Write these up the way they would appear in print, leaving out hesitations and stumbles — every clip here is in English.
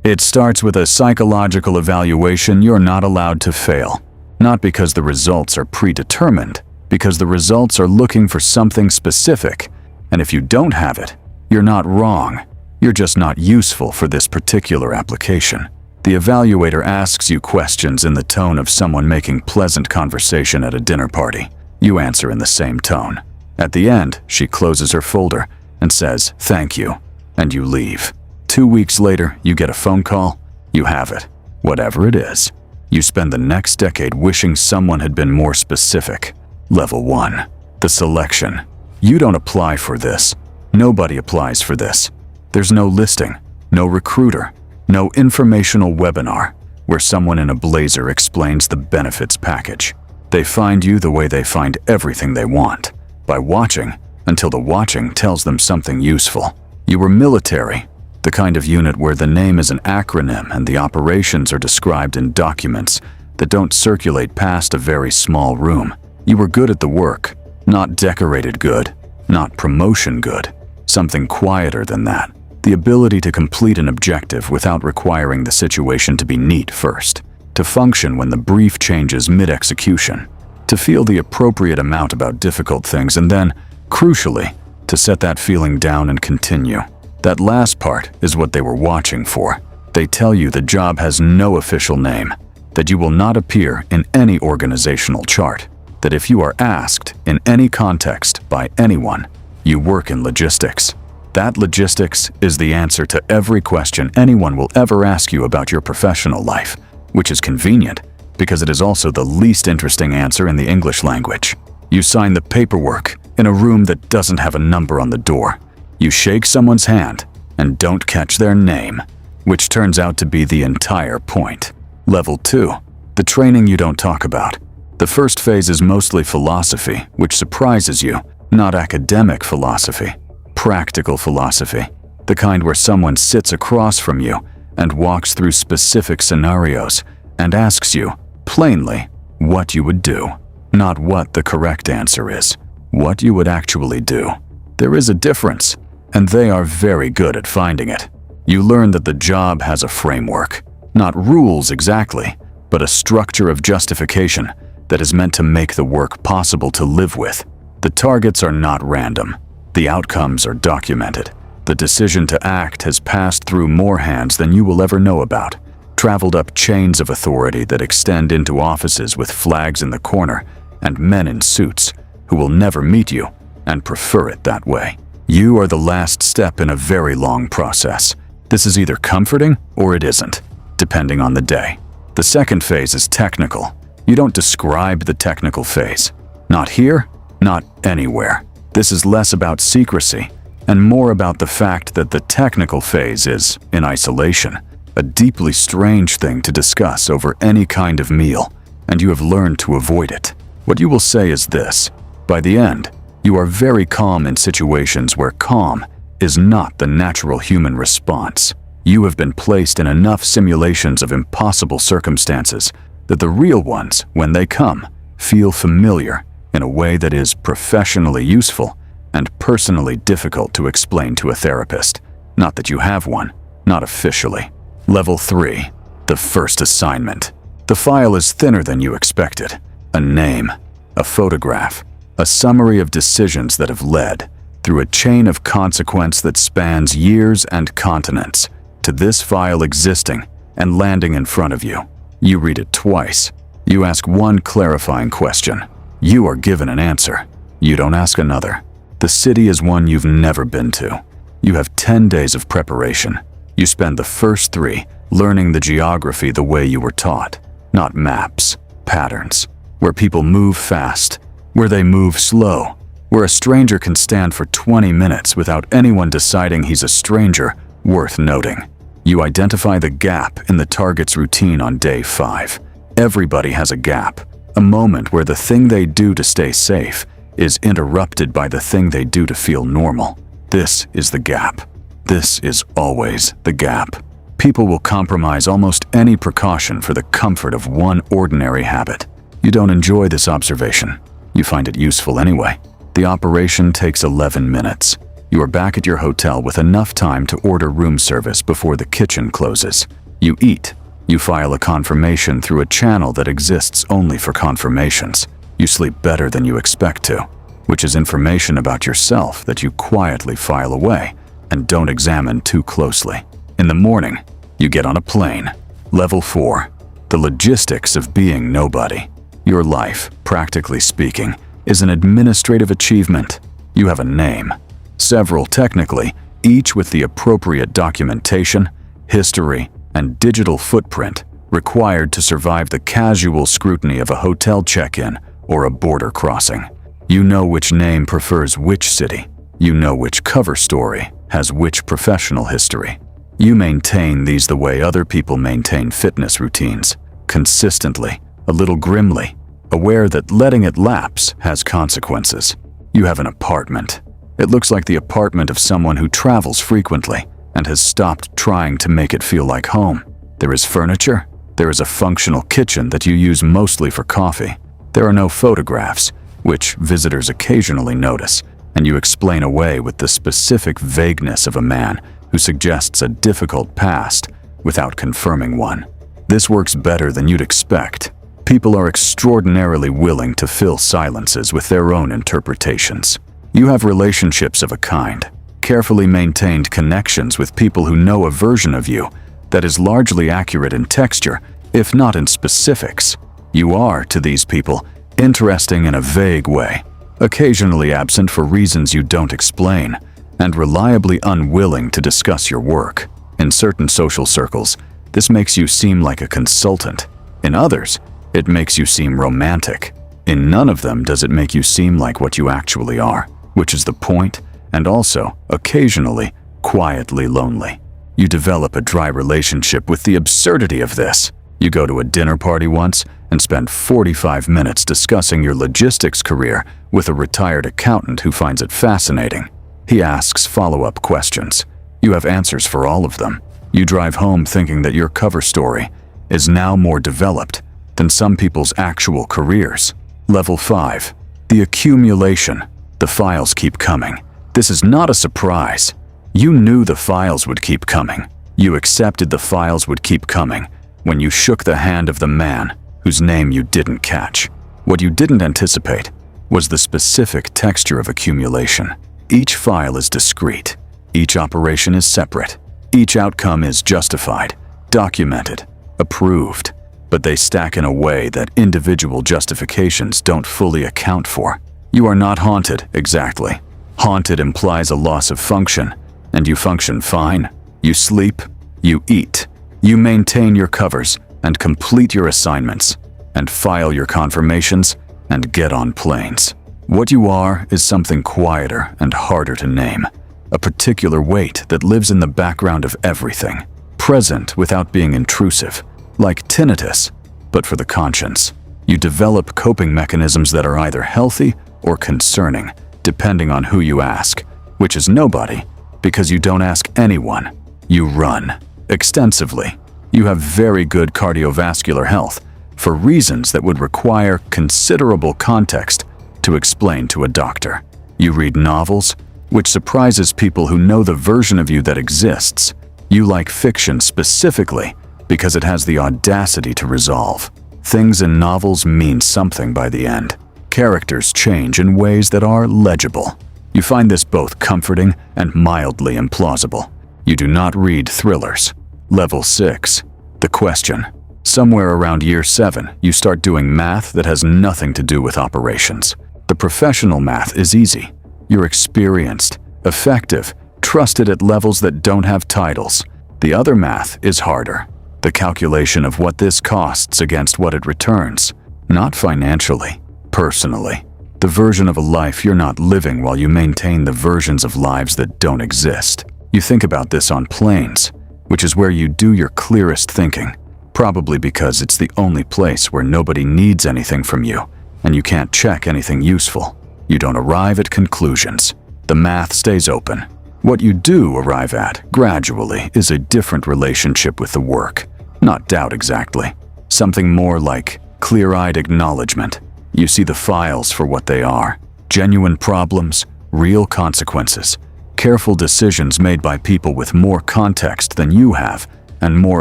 It starts with a psychological evaluation you're not allowed to fail. Not because the results are predetermined, because the results are looking for something specific, and if you don't have it, you're not wrong. You're just not useful for this particular application. The evaluator asks you questions in the tone of someone making pleasant conversation at a dinner party. You answer in the same tone. At the end, she closes her folder and says, "Thank you," and you leave. 2 weeks later, you get a phone call. You have it. Whatever it is. You spend the next decade wishing someone had been more specific. Level 1. The selection. You don't apply for this. Nobody applies for this. There's no listing, no recruiter, no informational webinar where someone in a blazer explains the benefits package. They find you the way they find everything they want, by watching until the watching tells them something useful. You were military, the kind of unit where the name is an acronym and the operations are described in documents that don't circulate past a very small room. You were good at the work, not decorated good, not promotion good, something quieter than that. The ability to complete an objective without requiring the situation to be neat first, to function when the brief changes mid-execution, to feel the appropriate amount about difficult things, and then, crucially, to set that feeling down and continue. That last part is what they were watching for. They tell you the job has no official name, that you will not appear in any organizational chart, that if you are asked in any context by anyone, you work in logistics. That logistics is the answer to every question anyone will ever ask you about your professional life, which is convenient because it is also the least interesting answer in the English language. You sign the paperwork in a room that doesn't have a number on the door. You shake someone's hand and don't catch their name, which turns out to be the entire point. Level 2. The training you don't talk about. The first phase is mostly philosophy, which surprises you, not academic philosophy. Practical philosophy, the kind where someone sits across from you and walks through specific scenarios and asks you, plainly, what you would do. Not what the correct answer is, what you would actually do. There is a difference, and they are very good at finding it. You learn that the job has a framework, not rules exactly, but a structure of justification that is meant to make the work possible to live with. The targets are not random. The outcomes are documented. The decision to act has passed through more hands than you will ever know about, traveled up chains of authority that extend into offices with flags in the corner and men in suits who will never meet you and prefer it that way. You are the last step in a very long process. This is either comforting or it isn't, depending on the day. The second phase is technical. You don't describe the technical phase. Not here, not anywhere. This is less about secrecy and more about the fact that the technical phase is, in isolation, a deeply strange thing to discuss over any kind of meal, and you have learned to avoid it. What you will say is this: by the end, you are very calm in situations where calm is not the natural human response. You have been placed in enough simulations of impossible circumstances that the real ones, when they come, feel familiar in a way that is professionally useful and personally difficult to explain to a therapist. Not that you have one, not officially. Level 3. The first assignment. The file is thinner than you expected. A name, a photograph, a summary of decisions that have led, through a chain of consequence that spans years and continents, to this file existing and landing in front of you. You read it twice. You ask one clarifying question. You are given an answer. You don't ask another. The city is one you've never been to. You have 10 days of preparation. You spend the first 3 learning the geography the way you were taught, not maps, patterns, where people move fast, where they move slow, where a stranger can stand for 20 minutes without anyone deciding he's a stranger worth noting. You identify the gap in the target's routine on day 5. Everybody has a gap. A moment where the thing they do to stay safe is interrupted by the thing they do to feel normal. This is the gap. This is always the gap. People will compromise almost any precaution for the comfort of one ordinary habit. You don't enjoy this observation. You find it useful anyway. The operation takes 11 minutes. You are back at your hotel with enough time to order room service before the kitchen closes. You eat. You file a confirmation through a channel that exists only for confirmations. You sleep better than you expect to, which is information about yourself that you quietly file away and don't examine too closely. In the morning, you get on a plane. Level 4. The logistics of being nobody. Your life, practically speaking, is an administrative achievement. You have a name. Several technically, each with the appropriate documentation, history, and digital footprint required to survive the casual scrutiny of a hotel check-in or a border crossing. You know which name prefers which city. You know which cover story has which professional history. You maintain these the way other people maintain fitness routines, consistently, a little grimly, aware that letting it lapse has consequences. You have an apartment. It looks like the apartment of someone who travels frequently and has stopped trying to make it feel like home. There is furniture. There is a functional kitchen that you use mostly for coffee. There are no photographs, which visitors occasionally notice, and you explain away with the specific vagueness of a man who suggests a difficult past without confirming one. This works better than you'd expect. People are extraordinarily willing to fill silences with their own interpretations. You have relationships of a kind, carefully maintained connections with people who know a version of you that is largely accurate in texture, if not in specifics. You are, to these people, interesting in a vague way, occasionally absent for reasons you don't explain, and reliably unwilling to discuss your work. In certain social circles, this makes you seem like a consultant. In others, it makes you seem romantic. In none of them does it make you seem like what you actually are, which is the point, and also, occasionally, quietly lonely. You develop a dry relationship with the absurdity of this. You go to a dinner party once and spend 45 minutes discussing your logistics career with a retired accountant who finds it fascinating. He asks follow-up questions. You have answers for all of them. You drive home thinking that your cover story is now more developed than some people's actual careers. Level 5. The accumulation. The files keep coming. This is not a surprise. You knew the files would keep coming. You accepted the files would keep coming when you shook the hand of the man whose name you didn't catch. What you didn't anticipate was the specific texture of accumulation. Each file is discrete. Each operation is separate. Each outcome is justified, documented, approved, but they stack in a way that individual justifications don't fully account for. You are not haunted, exactly. Haunted implies a loss of function, and you function fine. You sleep, you eat, you maintain your covers and complete your assignments, and file your confirmations and get on planes. What you are is something quieter and harder to name, a particular weight that lives in the background of everything, present without being intrusive, like tinnitus, but for the conscience. You develop coping mechanisms that are either healthy or concerning, depending on who you ask, which is nobody, because you don't ask anyone. You run extensively. You have very good cardiovascular health for reasons that would require considerable context to explain to a doctor. You read novels, which surprises people who know the version of you that exists. You like fiction specifically because it has the audacity to resolve. Things in novels mean something by the end. Characters change in ways that are legible. You find this both comforting and mildly implausible. You do not read thrillers. Level 6. The question. Somewhere around year 7, you start doing math that has nothing to do with operations. The professional math is easy. You're experienced, effective, trusted at levels that don't have titles. The other math is harder. The calculation of what this costs against what it returns. Not financially, personally. The version of a life you're not living while you maintain the versions of lives that don't exist. You think about this on planes, which is where you do your clearest thinking, probably because it's the only place where nobody needs anything from you, and you can't check anything useful. You don't arrive at conclusions. The math stays open. What you do arrive at, gradually, is a different relationship with the work. Not doubt exactly. Something more like clear-eyed acknowledgement. You see the files for what they are. Genuine problems, real consequences, careful decisions made by people with more context than you have and more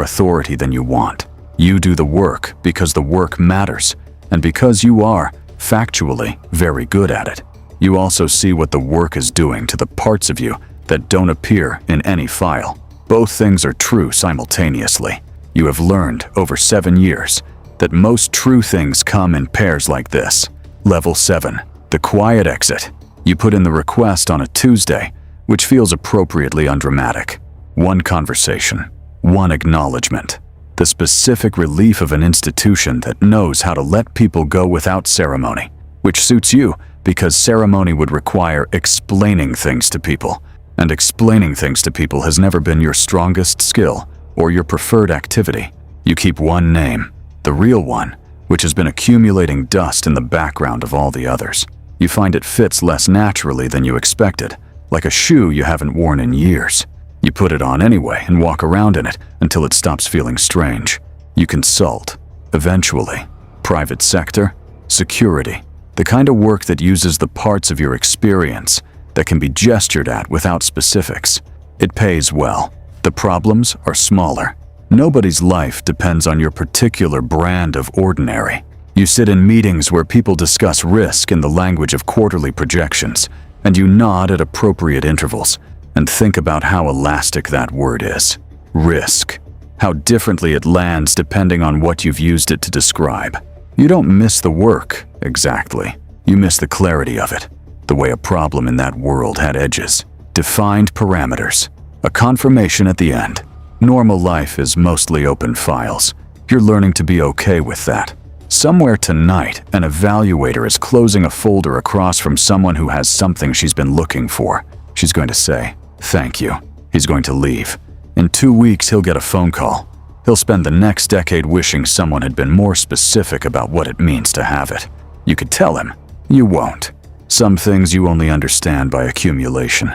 authority than you want. You do the work because the work matters, and because you are, factually, very good at it. You also see what the work is doing to the parts of you that don't appear in any file. Both things are true simultaneously. You have learned over 7 years that most true things come in pairs like this. Level 7, the quiet exit. You put in the request on a Tuesday, which feels appropriately undramatic. One conversation, one acknowledgement. The specific relief of an institution that knows how to let people go without ceremony, which suits you because ceremony would require explaining things to people, and explaining things to people has never been your strongest skill or your preferred activity. You keep one name, the real one, which has been accumulating dust in the background of all the others. You find it fits less naturally than you expected, like a shoe you haven't worn in years. You put it on anyway and walk around in it until it stops feeling strange. You consult. Eventually. Private sector, security. The kind of work that uses the parts of your experience that can be gestured at without specifics. It pays well. The problems are smaller. Nobody's life depends on your particular brand of ordinary. You sit in meetings where people discuss risk in the language of quarterly projections, and you nod at appropriate intervals and think about how elastic that word is. Risk. How differently it lands depending on what you've used it to describe. You don't miss the work, exactly. You miss the clarity of it. The way a problem in that world had edges. Defined parameters. A confirmation at the end. Normal life is mostly open files. You're learning to be okay with that. Somewhere tonight, an evaluator is closing a folder across from someone who has something she's been looking for. She's going to say, "Thank you." He's going to leave. In 2 weeks, he'll get a phone call. He'll spend the next decade wishing someone had been more specific about what it means to have it. You could tell him. You won't. Some things you only understand by accumulation.